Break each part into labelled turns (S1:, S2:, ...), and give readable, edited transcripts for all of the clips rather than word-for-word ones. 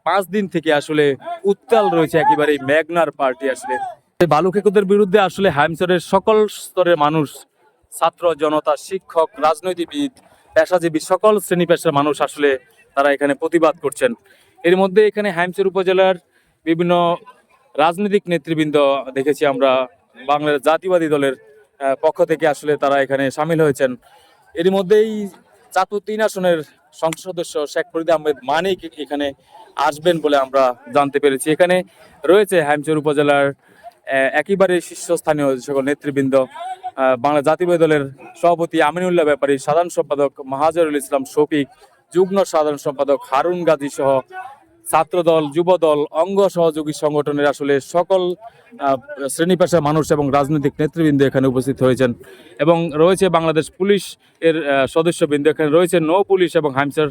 S1: 5 দিন থেকে আসলে উত্তাল রয়েছে একেবারে মেঘনার পার্টি। আসলে বালুকেকুদের বিরুদ্ধে আসলে হাইমচরের সকল স্তরের মানুষ, ছাত্র জনতা, শিক্ষক, রাজনৈতিকবিদ, পেশাজীবী সকল শ্রেণী পেশার মানুষ আসলে তারা এখানে প্রতিবাদ করছেন। এর মধ্যে এখানে হাইমচর উপজেলার বিভিন্ন রাজনৈতিক নেতৃবৃন্দ দেখেছি আমরা, বাংলাদেশ জাতীয়বাদী দলের পক্ষ থেকে আসলে তারা এখানে সামিল হয়েছেন। এর মধ্যেই চাঁদপুর 3 আসনের সংসদ সদস্য শেখ ফরিদ আহমেদ মানিক এখানে আসবেন বলে আমরা জানতে পেরেছি। এখানে রয়েছে হাইমচর উপজেলার একেবারে শীর্ষস্থানীয় সকল নেতৃবৃন্দ, বাংলা জাতীয়বাদী দলের সভাপতি আমিনুল্লাহ ব্যাপারী, সাধারণ সম্পাদক মাহাজুরুল ইসলাম শফিক, যুগ্ম সাধারণ সম্পাদক হারুন গাজী সহ ছাত্রদল, যুবদল, অঙ্গ সহযোগী সংগঠনের আসলে সকল শ্রেণী পেশার মানুষ এবং রাজনৈতিক নেতৃবৃন্দ এখানে উপস্থিত হয়েছেন। এবং রয়েছে বাংলাদেশ পুলিশ এর সদস্যবৃন্দ, এখানে রয়েছে নৌ পুলিশ এবং হাইমচর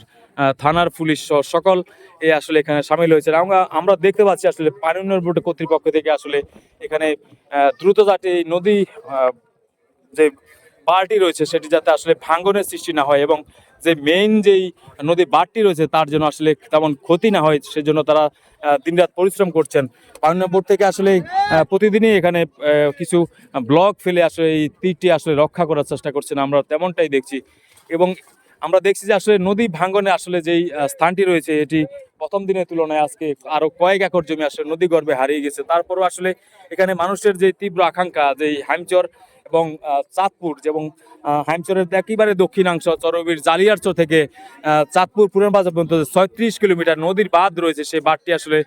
S1: থানার পুলিশ সহ সকল আসলে এখানে সামিল হয়েছে। আমরা দেখতে পাচ্ছি আসলে পানি উন্নয়ন বোর্ড কর্তৃপক্ষ থেকে আসলে এখানে দ্রুত যাতে এই নদী যে বাড়টি রয়েছে সেটি যাতে আসলে ভাঙ্গনের সৃষ্টি না হয় এবং যে মেইন যেই নদী বাঁধটি রয়েছে তার জন্য আসলে তেমন ক্ষতি না হয়, সেজন্য তারা দিনরাত পরিশ্রম করছেন। পানি উন্নয়ন বোর্ড থেকে আসলে প্রতিদিনই এখানে কিছু ব্লক ফেলে আসলে এই তীরটি আসলে রক্ষা করার চেষ্টা করছেন, আমরা তেমনটাই দেখছি। এবং আমরা দেখছি যে আসলে নদী ভাঙ্গনে আসলে যেই স্থানটি রয়েছে এটি প্রথম দিনের তুলনায় আজকে আরো কয়েক একর জমি আসলে নদী গর্ভে হারিয়ে গেছে। তারপরও আসলে এখানে মানুষের যে তীব্র আকাঙ্ক্ষা, যেই হাইমচর এবং চাঁদপুর এবং হাইমচরের একেবারে দক্ষিণাংশ চরবির জালিয়ারচর থেকে চাঁদপুর পুরান বাজার পর্যন্ত 36 কিলোমিটার নদীর বাঁধ রয়েছে, সেই বাঁধটি আসলে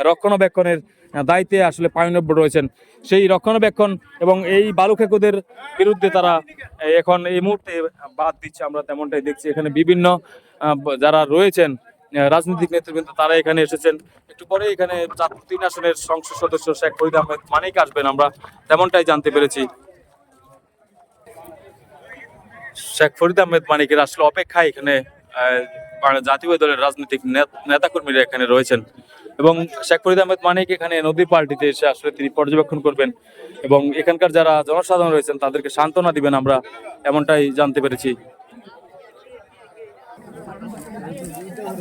S1: রক্ষণাবেক্ষণের দায়িত্বে আসলে পানি উন্নয়ন বোর্ড রয়েছেন। সেই রক্ষণাবেক্ষণ এবং এই বালুকেকুদের বিরুদ্ধে তারা এখন এই মুহূর্তে বাদ দিচ্ছে, আমরা তেমনটাই দেখছি। এখানে বিভিন্ন যারা রয়েছেন রাজনৈতিক নেতৃবৃন্দ তারা এখানে এসেছেন। একটু পরে এখানে চাঁদপুর 3 আসনের সংসদ সদস্য শেখ ফরিদ আহমেদ মানিক আসবেন, আমরা তেমনটাই জানতে পেরেছি। শেখ ফরিদ আহমেদ মানিকের আসলে অপেক্ষায় এখানে জাতীয় দলের রাজনৈতিক নেতাকর্মীরা এখানে রয়েছেন এবং শেখ ফরিদ আহমেদ মানিক এখানে নদী পাল্টিতে এসে আসলে তিনি পর্যবেক্ষণ করবেন এবং এখানকার যারা জনসাধারণ রয়েছেন তাদেরকে সান্ত্বনা দিবেন, আমরা এমনটাই জানতে পেরেছি।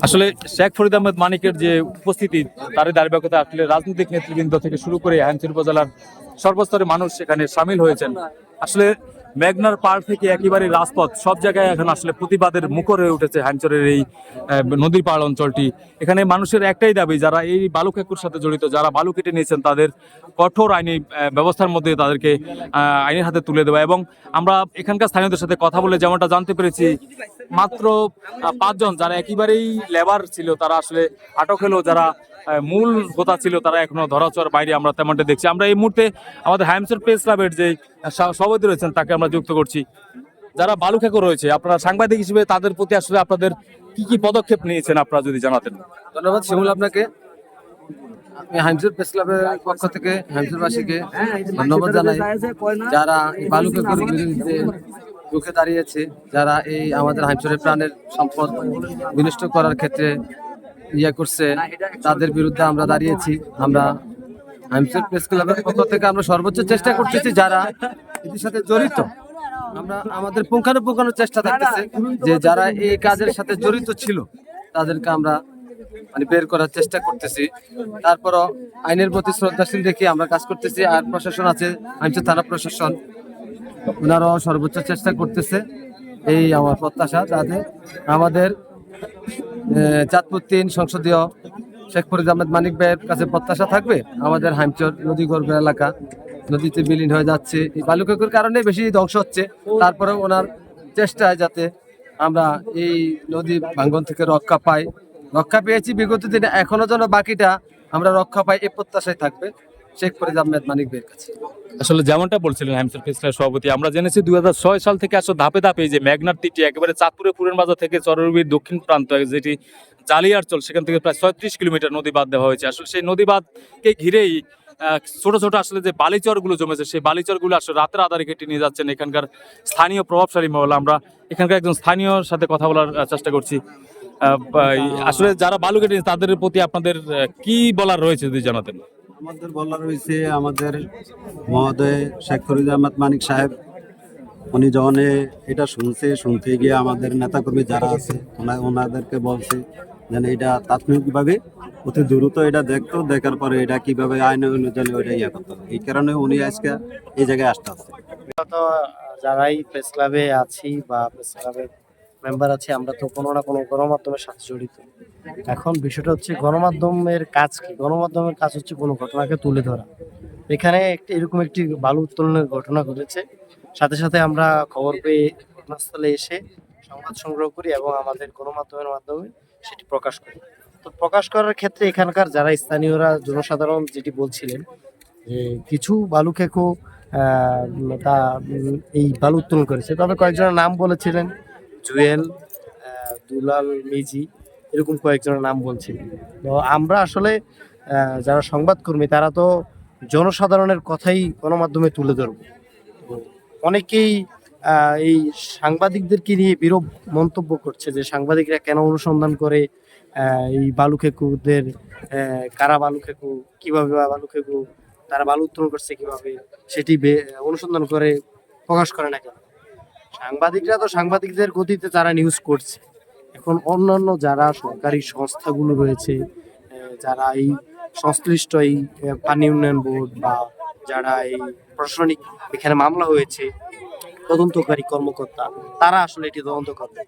S1: আসলে শেখ ফরিদ আহমেদ মানিকের যে উপস্থিতি, তারই ধারাবাহিকতা আসলে রাজনৈতিক নেতৃবৃন্দ থেকে শুরু করে হাইমচর উপজেলার সর্বস্তরের মানুষ সেখানে সামিল হয়েছেন। আসলে মেঘনার পাড় থেকে একেবারে রাজপথ সব জায়গায় এখন আসলে প্রতিবাদের মুখর হয়ে উঠেছে হাইমচরের এই নদীর পাড় অঞ্চলটি। এখানে মানুষের একটাই দাবি, যারা এই বালুকেকুর সাথে জড়িত, যারা বালু কেটে নিয়েছেন তাদের কঠোর আইনি ব্যবস্থার মধ্যে তাদেরকে আইনের হাতে তুলে দেওয়া। এবং আমরা এখানকার স্থানীয়দের সাথে কথা বলে যেমনটা জানতে পেরেছি, মাত্র 5 জন যারা একেবারেই লেবার ছিল তারা আসলে আটক হলেও যারা মূল হোতা ছিল তারা এখনো ধরাছোঁয়ার বাইরে, আমরা তেমনটা দেখছি। আমরা এই মুহূর্তে আমাদের হাইমচর প্রেস ক্লাবের যে সভাপতি রয়েছেন তাকে আমরা যুক্ত করছি। যারা বালুকেকু রয়েছে, আপনারা সাংবাদিক হিসেবে তাদের প্রতি আসলে আপনাদের কি কি পদক্ষেপ নিয়েছেন আপনারা যদি জানাতেন।
S2: ধন্যবাদ শিমুল আপনাকে। আমি হাইমচর প্রেস ক্লাবের পক্ষ থেকে হাইমচরবাসীকে ধন্যবাদ জানাই, যারা এই বালুকেকুর বিরুদ্ধে রুখে দাঁড়িয়েছে, যারা এই আমাদের হাইমচরের প্রাণের সম্পদ বিনষ্ট করার ক্ষেত্রে করছে, তাদের বিরুদ্ধে আমরা দাঁড়িয়েছি। আমরা হাইমচর প্রেস ক্লাবের পক্ষ থেকে আমরা সর্বোচ্চ চেষ্টা করতেছি, যারা এটির সাথে জড়িত আমরা আমাদের পুঙ্খানুপুঙ্খানু চেষ্টা থাকতেছে যে যারা এই কাজের সাথে জড়িত ছিল তাদেরকে আমরা বের করার চেষ্টা করতেছি। তারপরও আইনের প্রতি শ্রদ্ধাশীল রেখে আমরা কাজ করতেছি। আর প্রশাসন আছে, হাইমচর থানা প্রশাসন, ওনারাও সর্বোচ্চ চেষ্টা করতেছে। এই আমার প্রত্যাশা, যাতে আমাদের চাঁদপুর 3 সংসদীয় শেখ ফরিদ আহমেদ মানিক ভাইয়ের কাছে প্রত্যাশা থাকবে, আমাদের হাইমচর নদী গর্ভ এলাকা নদীতে বিলীন হয়ে যাচ্ছে, এই বালুকেকুর কারণে বেশি ধ্বংস হচ্ছে। তারপরে ওনার চেষ্টায় যাতে আমরা এই নদী ভাঙ্গন থেকে রক্ষা পেয়েছি বিগত দিনে, এখনো যেন বাকিটা আমরা রক্ষা পাই, এই প্রত্যাশায় থাকবে শেখ ফরিদ আহমেদ মানিক ভাইয়ের কাছে।
S1: আসলে যেমনটা বলছিলেন হাইমচর প্রেস ক্লাবের সভাপতি, আমরা জেনেছি 2006 সাল থেকে আসলে ধাপে ধাপে যে মেঘনার তীরটি একেবারে চাঁদপুরের পুরান বাজার থেকে চরবির দক্ষিণ প্রান্ত যেটি জালিয়ারচর, সেখান থেকে প্রায় 36 কিলোমিটার নদী বাঁধ দেওয়া হয়েছে। আসলে সেই নদী বাঁধকে ঘিরেই ছোট ছোট আসলে যে বালিচরগুলো জমেছে, সেই বালিচরগুলো আসলে রাতের আধারে কেটে নিয়ে যাচ্ছেন এখানকার স্থানীয় প্রভাবশালী মহল। আমরা এখানকার একজন স্থানীয় সাথে কথা বলার চেষ্টা করছি। আসলে যারা বালু কেটে তাদের প্রতি আপনাদের কি বলার রয়েছে যদি জানাতেন।
S3: আমাদের বলার রয়েছে, আমাদের মহোদয় শেখ ফরিদ আহমেদ মানিক সাহেব, উনি যখন এটা শুনতে গিয়ে আমাদের নেতাকর্মী যারা আছে ওনাদেরকে বলছে যেন এটা তাৎক্ষণিকভাবে অতি দ্রুত এটা দেখতো, দেখার পরে এটা কিভাবে আইন অনুযায়ী ওইটা ইয়ে করতো। এই কারণে উনি আজকে এই জায়গায় আসতে আসছে।
S4: তো যারাই প্রেস ক্লাবে আছি বা প্রেস ক্লাবের মেম্বার আছি, আমরা তো কোনো না কোনো গণমাধ্যমের সাথে জড়িত। এখন বিষয়টা হচ্ছে গণমাধ্যমের কাজ কি? গণমাধ্যমের কাজ হচ্ছে কোনো ঘটনাকে তুলে ধরা। এখানে এরকম একটি বালু উত্তোলনের ঘটনা ঘটেছে, সাথে সাথে আমরা খবর পেয়ে ঘটনাস্থলে এসে সংবাদ সংগ্রহ করি এবং আমাদের গণমাধ্যমের মাধ্যমে সেটি প্রকাশ করি। তো প্রকাশ করার ক্ষেত্রে এখানকার যারা স্থানীয়রা, জনসাধারণ যেটি বলছিলেন যে কিছু বালু খেকো এই বালু উত্তোলন করেছে, তবে কয়েকজনের নাম বলেছিলেন, জুয়েল, দুলাল, মিজি, এরকম কয়েকজনের নাম বলছিলেন। তো আমরা আসলে যারা সংবাদকর্মী তারা তো জনসাধারণের কথাই গণমাধ্যমে তুলে ধরবো। তো অনেকেই এই সাংবাদিকদেরকে নিয়ে বিরূপ মন্তব্য করছে যে সাংবাদিকরা কেন অনুসন্ধান করে এই বালু খেকুদের, কারা বালু খেকু, কিভাবে বালু খেকু, তারা বালু উত্তোলন করছে কিভাবে, সেটি অনুসন্ধান করে প্রকাশ করে না কেন? সাংবাদিকরা তো সাংবাদিকদের গতিতে তারা নিউজ করছে। এখন অন্যান্য যারা সরকারি সংস্থাগুলো রয়েছে, যারা এই সংশ্লিষ্ট এই পানি উন্নয়ন বোর্ড বা যারা এই প্রশাসনিক এখানে মামলা হয়েছে তদন্তকারী কর্মকর্তা, তারা আসলে এটি তদন্ত করবে।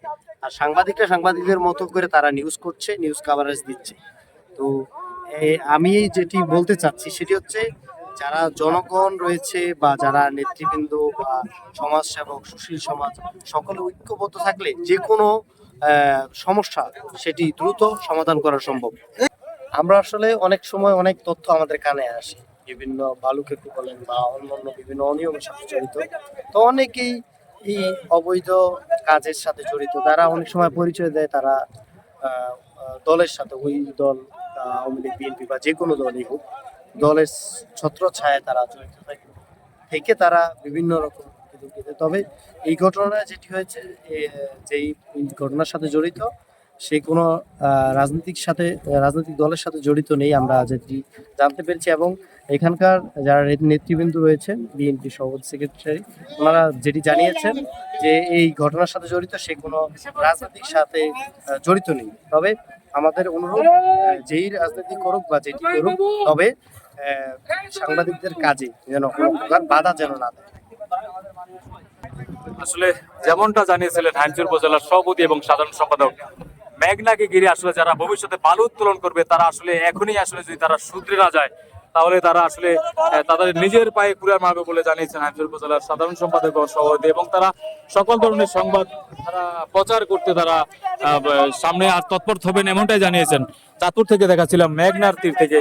S4: আর সাংবাদিকরা সাংবাদিকদের মতো করে তারা নিউজ করছে, নিউজ কাভারেজ দিচ্ছে। তো আমি যেটি বলতে চাচ্ছি সেটি হচ্ছে যারা জনগণ রয়েছে বা যারা নেতৃবৃন্দ বা সমাজসেবক, সুশীল সমাজ, সকলে ঐক্যবদ্ধ থাকলে যে কোনো সমস্যা সেটি দ্রুত সমাধান করা সম্ভব। আমরা আসলে অনেক সময় অনেক তথ্য আমাদের কানে আসে, বিভিন্ন বালু খেকু বলেন বা অন্যান্য বিভিন্ন অনিয়মের সাথে জড়িত। তো অনেকেই এই অবৈধ কাজের সাথে জড়িত, তারা অনেক সময় পরিচয় দেয় তারা দলের সাথে, ওই দল আওয়ামী লীগ, বিএনপি বা যে কোনো দলই হোক, দলের ছত্রছায়ায় তারা জড়িত থেকে তারা বিভিন্ন রকম তবে এই ঘটনা যেটি হয়েছে, যেই ঘটনার সাথে জড়িত সে কোনো রাজনৈতিক দলের সাথে জড়িত নেই, আমরা যেটি জানতে পেরেছি। এবং এখানকার যারা নেতৃবৃন্দ রয়েছেন, বিএনপি সভাপতি, সেক্রেটারি, ওনারা যেটি জানিয়েছেন যে এই ঘটনার সাথে জড়িত সে কোনো রাজনৈতিক সাথে জড়িত নেই। তবে আমাদের অনুরোধ, যেই রাজনীতি করুক বা যেটি করুক, তবে সাংবাদিকদের কাজে যেন কোনো প্রকার বাধা যেন না দেয়।
S1: আসলে যেমনটা জানিয়েছিলেন হাইমচর উপজেলার সভাপতি এবং সাধারণ সম্পাদক, মেঘনাকে ঘিরে আসলে যারা ভবিষ্যতে বালু উত্তোলন করবে তারা আসলে এখনই আসলে যদি তারা শুধরে না যায় তাহলে তারা আসলে তাদের নিজের পায়ে কুড়ার মারবে বলে জানিয়েছেন হাইমচর উপজেলার সাধারণ সম্পাদক ও সভাপতি। এবং তারা সকল ধরনের সংবাদ তারা প্রচার করতে তারা সামনে আর তৎপর হবেন এমনটাই জানিয়েছেন। চাঁদপুর থেকে দেখাচ্ছিলাম মেঘনার তীর থেকে।